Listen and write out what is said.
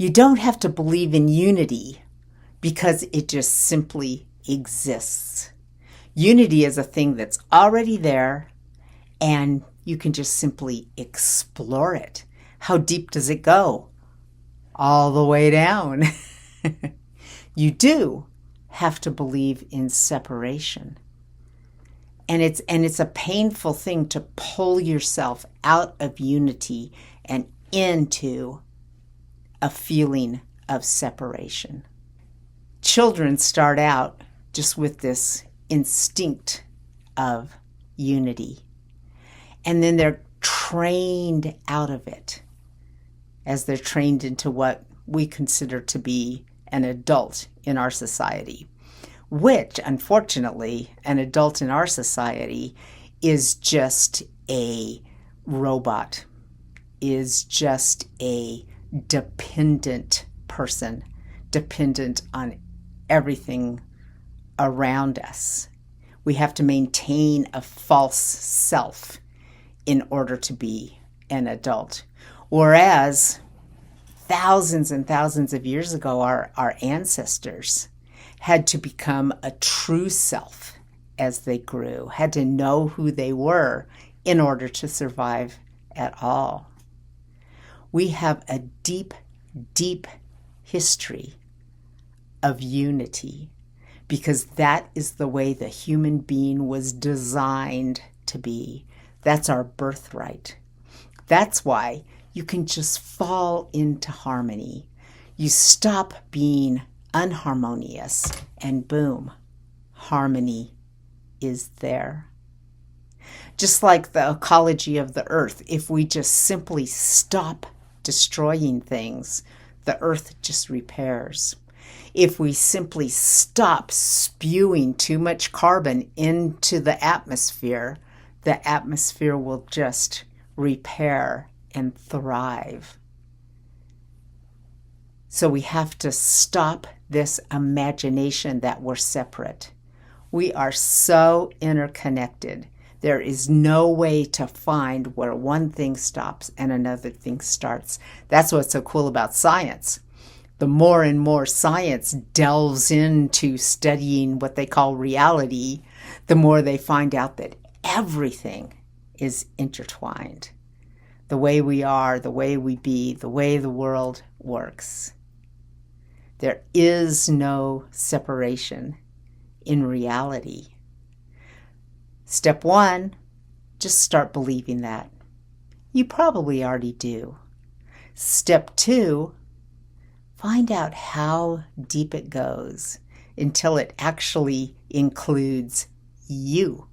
You don't have to believe in unity because it just simply exists. Unity is a thing that's already there, and you can just simply explore it. How deep does it go? All the way down. You do have to believe in separation. And it's a painful thing to pull yourself out of unity and into a feeling of separation. Children start out just with this instinct of unity. And then they're trained out of it as they're trained into what we consider to be an adult in our society, which, unfortunately, an adult in our society is just a robot, is just a dependent person, dependent on everything around us. We have to maintain a false self in order to be an adult. Whereas thousands and thousands of years ago, our ancestors had to become a true self as they grew, had to know who they were in order to survive at all. We have a deep, deep history of unity because that is the way the human being was designed to be. That's our birthright. That's why you can just fall into harmony. You stop being unharmonious and boom, harmony is there. Just like the ecology of the earth, if we just simply stop destroying things, the earth just repairs. If we simply stop spewing too much carbon into the atmosphere will just repair and thrive. So we have to stop this imagination that we're separate. We are so interconnected. There is no way to find where one thing stops and another thing starts. That's what's so cool about science. The more and more science delves into studying what they call reality, the more they find out that everything is intertwined. The way we are, the way we be, the way the world works. There is no separation in reality. Step one, just start believing that. You probably already do. Step two, find out how deep it goes until it actually includes you.